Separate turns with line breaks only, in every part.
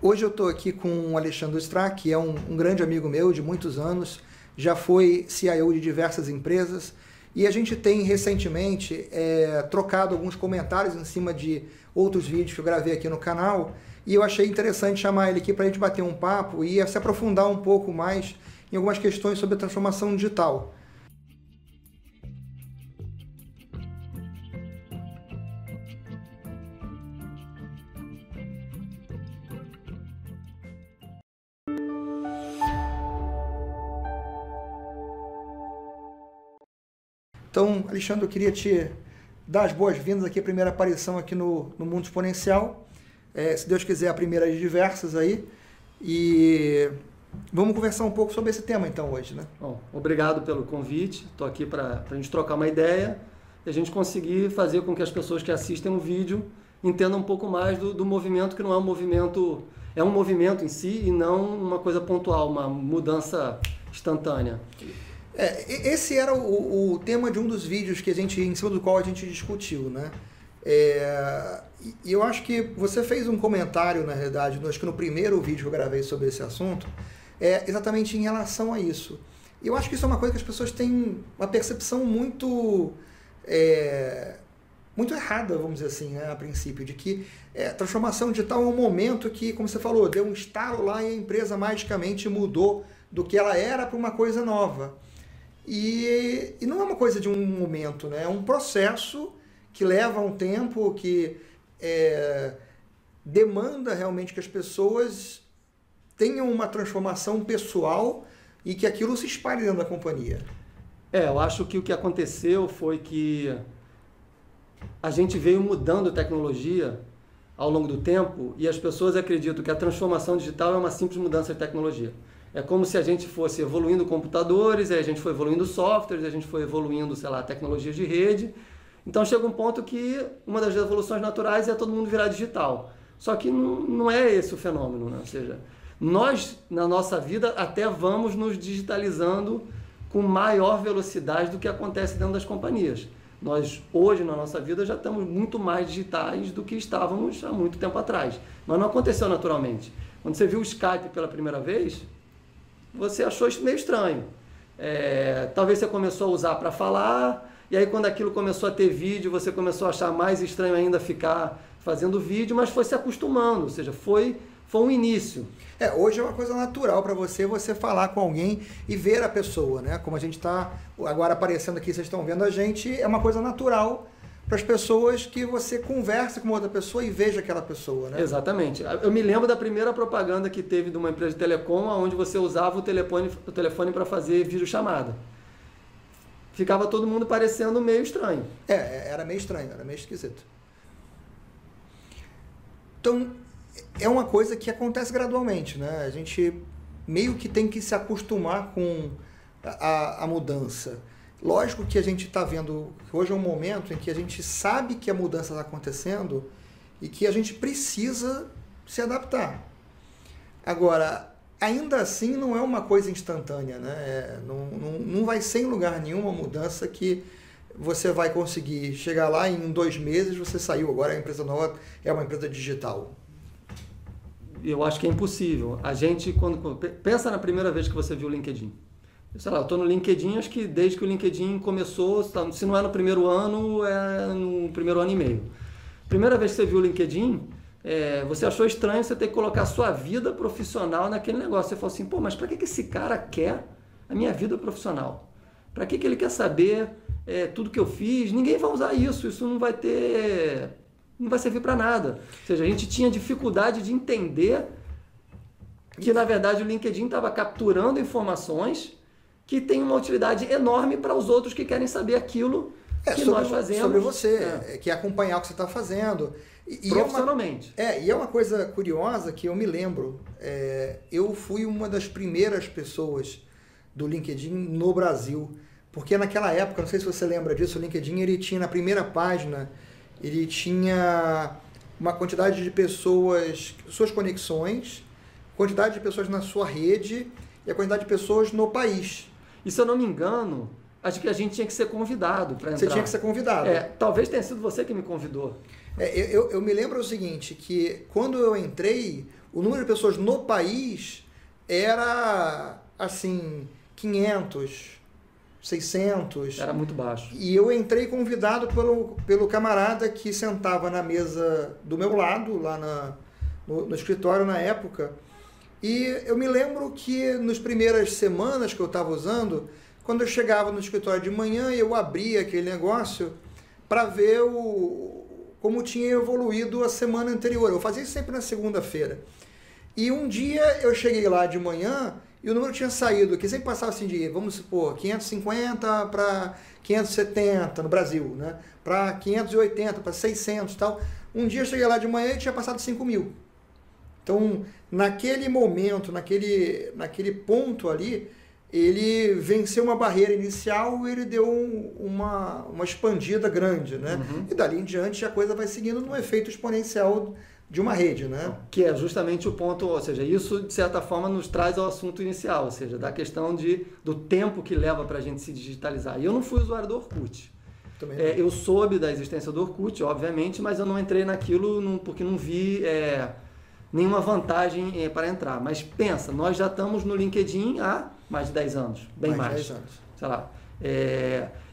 Hoje eu estou aqui com o Alexandre Strack, que é um grande amigo meu de muitos anos, já foi CIO de diversas empresas, e a gente tem recentemente trocado alguns comentários em cima de outros vídeos que eu gravei aqui no canal, e eu achei interessante chamar ele aqui para a gente bater um papo e se aprofundar um pouco mais em algumas questões sobre a transformação digital. Então, Alexandre, eu queria te dar as boas-vindas aqui, a primeira aparição aqui no Mundo Exponencial. Se Deus quiser, a primeira de diversas aí. E vamos conversar um pouco sobre esse tema então hoje, né?
Bom, obrigado pelo convite. Estou aqui para a gente trocar uma ideia e a gente conseguir fazer com que as pessoas que assistem o vídeo entendam um pouco mais do movimento, que não é um movimento, é um movimento em si e não uma coisa pontual, uma mudança instantânea.
Esse era o tema de um dos vídeos que em cima do qual a gente discutiu, né? E eu acho que você fez um comentário, na realidade, acho que no primeiro vídeo que eu gravei sobre esse assunto, exatamente em relação a isso. E eu acho que isso é uma coisa que as pessoas têm uma percepção muito errada, vamos dizer assim, né, a princípio, de que transformação digital é um momento que, como você falou, deu um estalo lá e a empresa magicamente mudou do que ela era para uma coisa nova. E não é uma coisa de um momento, né? É um processo que leva um tempo, que demanda realmente que as pessoas tenham uma transformação pessoal e que aquilo se espalhe dentro da companhia.
Eu acho que o que aconteceu foi que a gente veio mudando tecnologia ao longo do tempo e as pessoas acreditam que a transformação digital é uma simples mudança de tecnologia. É como se a gente fosse evoluindo computadores, aí a gente foi evoluindo softwares, a gente foi evoluindo, sei lá, tecnologias de rede. Então chega um ponto que uma das evoluções naturais é todo mundo virar digital. Só que não é esse o fenômeno, né? Ou seja, nós, na nossa vida, até vamos nos digitalizando com maior velocidade do que acontece dentro das companhias. Nós, hoje, na nossa vida, já estamos muito mais digitais do que estávamos há muito tempo atrás. Mas não aconteceu naturalmente. Quando você viu o Skype pela primeira vez, você achou isso meio estranho. Talvez você começou a usar para falar, e aí quando aquilo começou a ter vídeo, você começou a achar mais estranho ainda ficar fazendo vídeo, mas foi se acostumando, ou seja, foi um início.
Hoje é uma coisa natural para você falar com alguém e ver a pessoa, né? Como a gente está agora aparecendo aqui, vocês estão vendo a gente, é uma coisa natural para as pessoas que você converse com outra pessoa e veja aquela pessoa, né?
Exatamente. Eu me lembro da primeira propaganda que teve de uma empresa de telecom, onde você usava o telefone para fazer videochamada. Ficava todo mundo parecendo meio estranho.
Era meio estranho, era meio esquisito. Então, é uma coisa que acontece gradualmente, né? A gente meio que tem que se acostumar com a mudança. Lógico que a gente está vendo que hoje é um momento em que a gente sabe que a mudança está acontecendo e que a gente precisa se adaptar. Agora, ainda assim não é uma coisa instantânea, né? Não vai ser em lugar nenhum uma mudança que você vai conseguir chegar lá e em 2 meses você saiu, agora a empresa nova é uma empresa digital.
Eu acho que é impossível. A gente, quando pensa na primeira vez que você viu o LinkedIn. Sei lá, eu estou no LinkedIn, acho que desde que o LinkedIn começou, se não é no primeiro ano, é no primeiro ano e meio. Primeira vez que você viu o LinkedIn, você achou estranho você ter que colocar a sua vida profissional naquele negócio. Você falou assim, pô, mas para que esse cara quer a minha vida profissional? Para que ele quer saber tudo que eu fiz? Ninguém vai usar isso não vai servir para nada. Ou seja, a gente tinha dificuldade de entender que, na verdade, o LinkedIn estava capturando informações que tem uma utilidade enorme para os outros que querem saber aquilo que nós fazemos.
Sobre você, que é acompanhar o que você está fazendo.
Profissionalmente.
E é uma coisa curiosa que eu me lembro. Eu fui uma das primeiras pessoas do LinkedIn no Brasil. Porque naquela época, não sei se você lembra disso, o LinkedIn ele tinha na primeira página, ele tinha uma quantidade de pessoas, suas conexões, quantidade de pessoas na sua rede e a quantidade de pessoas no país.
E se eu não me engano, acho que a gente tinha que ser convidado para entrar.
Você tinha que ser convidado.
Talvez tenha sido você que me convidou.
Eu me lembro o seguinte, que quando eu entrei, o número de pessoas no país era, assim, 500, 600.
Era muito baixo.
E eu entrei convidado pelo camarada que sentava na mesa do meu lado, lá no escritório na época. E eu me lembro que nas primeiras semanas que eu estava usando, quando eu chegava no escritório de manhã, eu abria aquele negócio para ver como tinha evoluído a semana anterior. Eu fazia isso sempre na segunda-feira. E um dia eu cheguei lá de manhã e o número tinha saído, que sempre passava assim de, vamos supor, 550 para 570 no Brasil, né? Para 580, para 600 e tal. Um dia eu cheguei lá de manhã e tinha passado 5.000. Então, naquele momento, naquele ponto ali, ele venceu uma barreira inicial e ele deu uma expandida grande, né? E dali em diante a coisa vai seguindo no efeito exponencial de uma rede, né?
Que é justamente o ponto, ou seja, isso de certa forma nos traz ao assunto inicial, ou seja, da questão do tempo que leva para a gente se digitalizar. E eu não fui usuário do Orkut. Eu soube da existência do Orkut, obviamente, mas eu não entrei naquilo porque não vi nenhuma vantagem para entrar. Mas pensa, nós já estamos no LinkedIn há mais de 10 anos, bem mais.
10 anos.
Sei lá.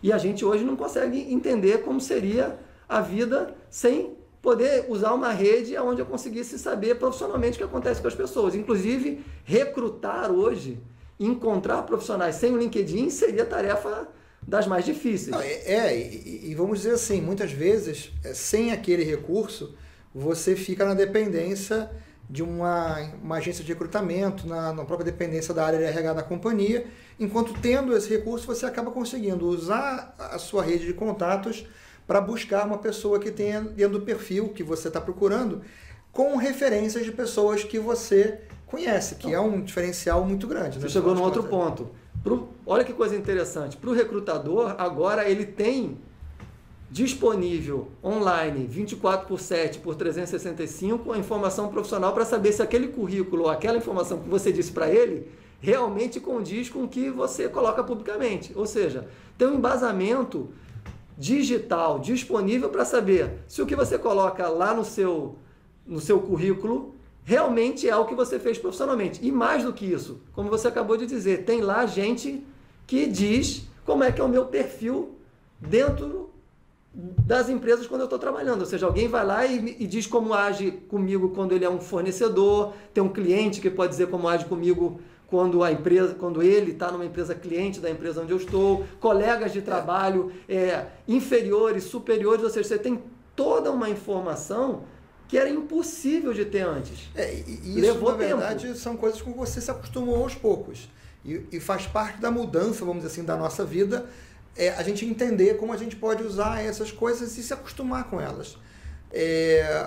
E a gente hoje não consegue entender como seria a vida sem poder usar uma rede onde eu conseguisse saber profissionalmente o que acontece com as pessoas. Inclusive, recrutar hoje, encontrar profissionais sem o LinkedIn seria tarefa das mais difíceis.
E vamos dizer assim, muitas vezes, sem aquele recurso, você fica na dependência de uma agência de recrutamento, na própria dependência da área de RH da companhia, enquanto tendo esse recurso, você acaba conseguindo usar a sua rede de contatos para buscar uma pessoa que tenha dentro do perfil que você está procurando, com referências de pessoas que você conhece, que é um diferencial muito grande.
Você chegou num outro ponto. Olha que coisa interessante. Para o recrutador, agora ele tem disponível online 24/7 por 365 a informação profissional para saber se aquele currículo ou aquela informação que você disse para ele realmente condiz com o que você coloca publicamente. Ou seja, tem um embasamento digital disponível para saber se o que você coloca lá no seu currículo realmente é o que você fez profissionalmente. E mais do que isso, como você acabou de dizer, tem lá gente que diz como é que é o meu perfil dentro das empresas quando eu estou trabalhando. Ou seja, alguém vai lá e diz como age comigo quando ele é um fornecedor, tem um cliente que pode dizer como age comigo quando ele está numa empresa cliente da empresa onde eu estou, colegas de trabalho inferiores, superiores, ou seja, você tem toda uma informação que era impossível de ter antes.
E isso, na verdade, são coisas com que você se acostumou aos poucos. E faz parte da mudança, vamos dizer assim, da nossa vida, a gente entender como a gente pode usar essas coisas e se acostumar com elas.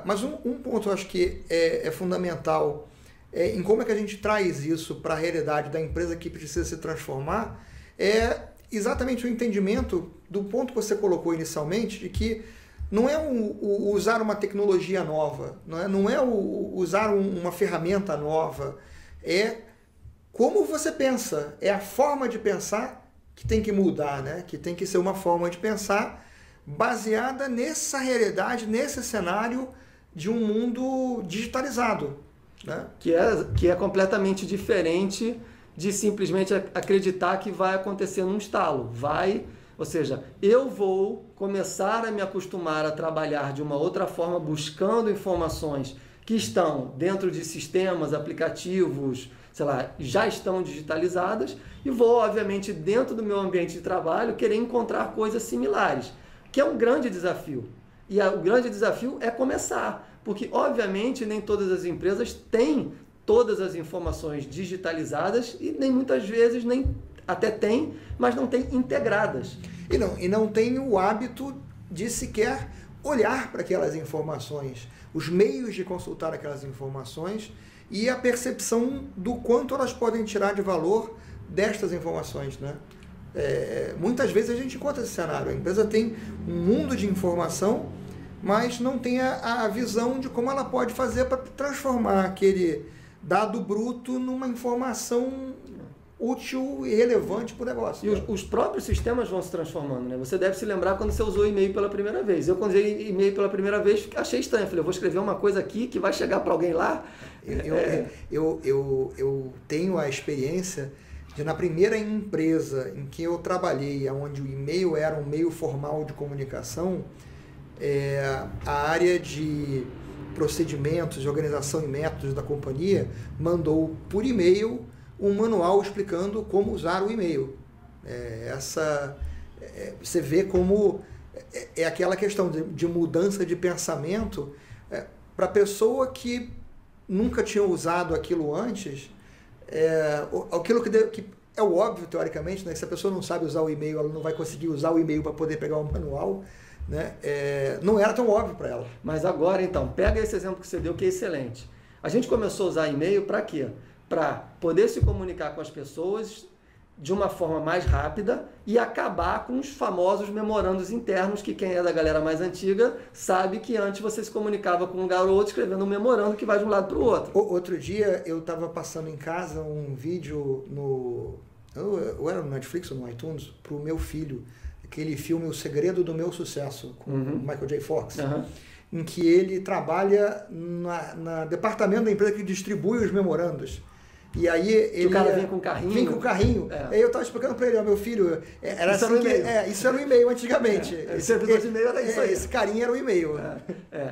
Mas um ponto eu acho que é fundamental em como é que a gente traz isso para a realidade da empresa que precisa se transformar, é exatamente o entendimento do ponto que você colocou inicialmente, de que não é o usar uma tecnologia nova, não é o usar uma ferramenta nova, é como você pensa, é a forma de pensar que tem que mudar, né? Que tem que ser uma forma de pensar baseada nessa realidade, nesse cenário de um mundo digitalizado. Né?
Que é completamente diferente de simplesmente acreditar que vai acontecer num estalo. Ou seja, eu vou começar a me acostumar a trabalhar de uma outra forma, buscando informações que estão dentro de sistemas, aplicativos, sei lá, já estão digitalizadas, e vou, obviamente, dentro do meu ambiente de trabalho, querer encontrar coisas similares, que é um grande desafio. E o grande desafio é começar. Porque, obviamente, nem todas as empresas têm todas as informações digitalizadas e nem muitas vezes, até tem, mas não tem integradas.
E não tem o hábito de sequer olhar para aquelas informações, os meios de consultar aquelas informações e a percepção do quanto elas podem tirar de valor destas informações, né? Muitas vezes a gente encontra esse cenário. A empresa tem um mundo de informação, mas não tem a visão de como ela pode fazer para transformar aquele dado bruto numa informação útil e relevante para o negócio.
E os próprios sistemas vão se transformando, né? Você deve se lembrar quando você usou e-mail pela primeira vez. Eu, quando usei e-mail pela primeira vez, achei estranho. Falei, eu vou escrever uma coisa aqui que vai chegar para alguém lá.
Eu tenho a experiência de, na primeira empresa em que eu trabalhei, onde o e-mail era um meio formal de comunicação, a área de procedimentos, de organização e métodos da companhia mandou por e-mail um manual explicando como usar o e-mail. Você vê como é aquela questão de mudança de pensamento para a pessoa que nunca tinha usado aquilo antes, aquilo que é o óbvio, teoricamente, né? Se a pessoa não sabe usar o e-mail, ela não vai conseguir usar o e-mail para poder pegar o manual, né? Não era tão óbvio para ela.
Mas agora, então, pega esse exemplo que você deu, que é excelente. A gente começou a usar e-mail para quê? Para poder se comunicar com as pessoas de uma forma mais rápida e acabar com os famosos memorandos internos, que quem é da galera mais antiga sabe que antes você se comunicava com um lugar ou outro escrevendo um memorando que vai de um lado para o outro.
Outro dia eu estava passando em casa um vídeo ou era no Netflix ou no iTunes, para o meu filho, aquele filme O Segredo do Meu Sucesso, com o Michael J. Fox, em que ele trabalha na departamento da empresa que distribui os memorandos. E aí ele.
O cara vinha com o carrinho.
Vinha com o carrinho. Aí eu estava explicando para ele, meu filho, era isso assim isso era o e-mail antigamente.
Esse servidor de e-mail era isso aí.
Esse carinha era o e-mail.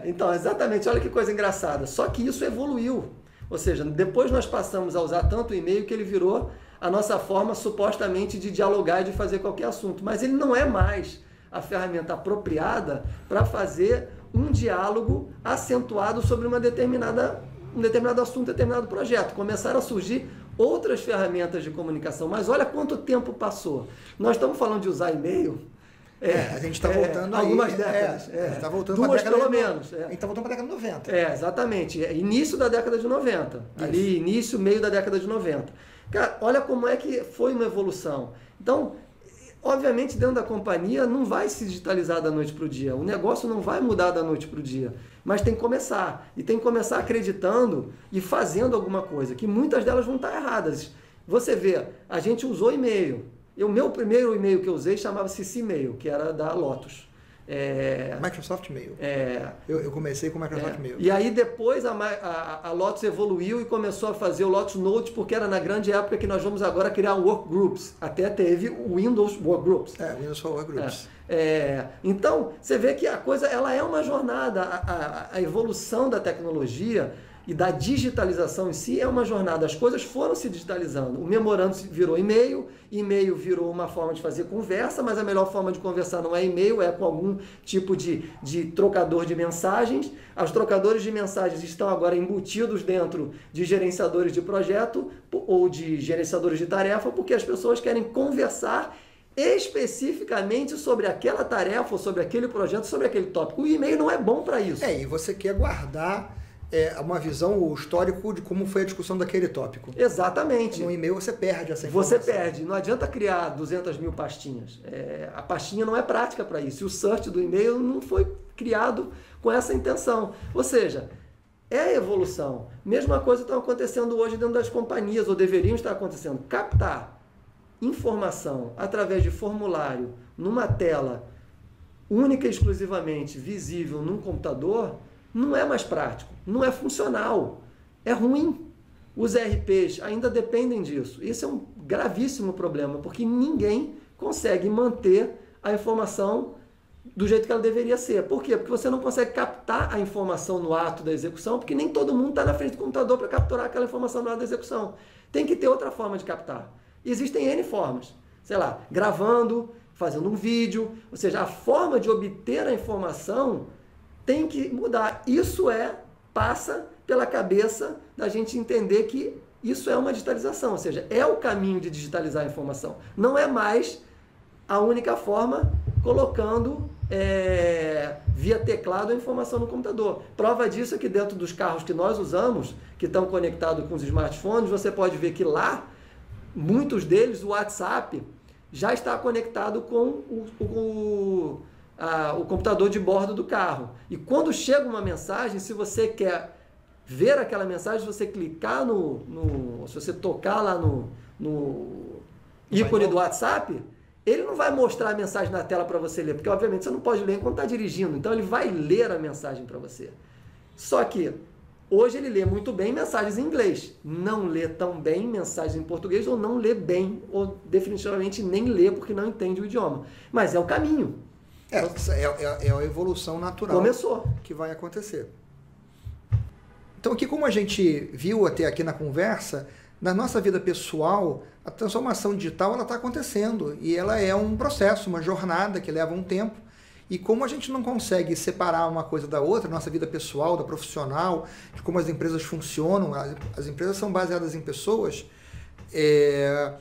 Então, exatamente, olha que coisa engraçada. Só que isso evoluiu. Ou seja, depois nós passamos a usar tanto o e-mail que ele virou a nossa forma supostamente de dialogar e de fazer qualquer assunto. Mas ele não é mais a ferramenta apropriada para fazer um diálogo acentuado sobre um determinado assunto, determinado projeto. Começaram a surgir outras ferramentas de comunicação. Mas olha quanto tempo passou. Nós estamos falando de usar e-mail.
A gente está voltando
algumas décadas.
A gente está voltando
para a década
pelo menos. A gente está voltando para a década de 90.
Exatamente. Início da década de 90. Isso. Ali, início, meio da década de 90. Cara, olha como é que foi uma evolução. Então, obviamente, dentro da companhia não vai se digitalizar da noite para o dia. O negócio não vai mudar da noite para o dia. Mas tem que começar. E tem que começar acreditando e fazendo alguma coisa, que muitas delas vão estar erradas. Você vê, a gente usou e-mail. O meu primeiro e-mail que eu usei chamava-se C-Mail, que era da Lotus.
Microsoft Mail. Eu comecei com Microsoft Mail.
E aí depois a Lotus evoluiu e começou a fazer o Lotus Notes, porque era na grande época que nós vamos agora criar Workgroups. Até teve o Windows Workgroups.
Windows Workgroups.
Então, você vê que a coisa ela é uma jornada. A evolução da tecnologia e da digitalização em si é uma jornada. As coisas foram se digitalizando. O memorando virou e-mail virou uma forma de fazer conversa, mas a melhor forma de conversar não é e-mail, é com algum tipo de trocador de mensagens. Os trocadores de mensagens estão agora embutidos dentro de gerenciadores de projeto ou de gerenciadores de tarefa, porque as pessoas querem conversar especificamente sobre aquela tarefa, ou sobre aquele projeto, sobre aquele tópico. O e-mail não é bom para isso.
E você quer guardar uma visão, o histórico de como foi a discussão daquele tópico.
Exatamente.
No e-mail você perde essa informação.
Você perde. Não adianta criar 200 mil pastinhas. A pastinha não é prática para isso. E o search do e-mail não foi criado com essa intenção. Ou seja, é evolução. Mesma coisa está acontecendo hoje dentro das companhias, ou deveriam estar acontecendo. Captar informação através de formulário numa tela única e exclusivamente visível num computador não é mais prático, não é funcional, é ruim. Os ERPs ainda dependem disso. Isso é um gravíssimo problema, porque ninguém consegue manter a informação do jeito que ela deveria ser. Por quê? Porque você não consegue captar a informação no ato da execução, porque nem todo mundo está na frente do computador para capturar aquela informação no ato da execução. Tem que ter outra forma de captar. Existem N formas. Sei lá, gravando, fazendo um vídeo, ou seja, a forma de obter a informação tem que mudar. Isso passa pela cabeça da gente entender que isso é uma digitalização, ou seja, é o caminho de digitalizar a informação. Não é mais a única forma colocando via teclado a informação no computador. Prova disso é que dentro dos carros que nós usamos, que estão conectados com os smartphones, você pode ver que lá, muitos deles, o WhatsApp já está conectado com o computador de bordo do carro. E quando chega uma mensagem, se você quer ver aquela mensagem, se você clicar se você tocar lá no ícone do WhatsApp, ele não vai mostrar a mensagem na tela para você ler, porque obviamente você não pode ler enquanto está dirigindo, então ele vai ler a mensagem para você. Só que hoje ele lê muito bem mensagens em inglês, não lê tão bem mensagens em português, ou não lê bem, ou definitivamente nem lê porque não entende o idioma. Mas é o caminho.
É a evolução natural.
Começou.
Que vai acontecer. Então aqui, como a gente viu até aqui na conversa, na nossa vida pessoal, a transformação digital está acontecendo e ela é um processo, uma jornada que leva um tempo. E como a gente não consegue separar uma coisa da outra, nossa vida pessoal, da profissional, de como as empresas funcionam, as empresas são baseadas em pessoas, é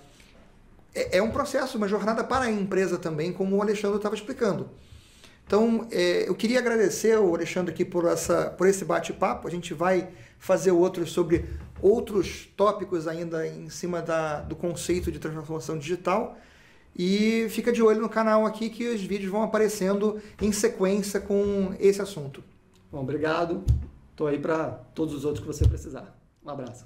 um processo, uma jornada para a empresa também, como o Alexandre estava explicando. Então, eu queria agradecer ao Alexandre aqui por esse bate-papo. A gente vai fazer outros sobre outros tópicos ainda em cima do conceito de transformação digital. E fica de olho no canal aqui que os vídeos vão aparecendo em sequência com esse assunto.
Bom, obrigado. Estou aí para todos os outros que você precisar. Um abraço.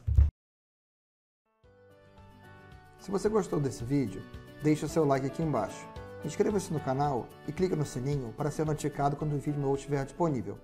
Se você gostou desse vídeo, deixe o seu like aqui embaixo. Inscreva-se no canal e clique no sininho para ser notificado quando o vídeo novo estiver disponível.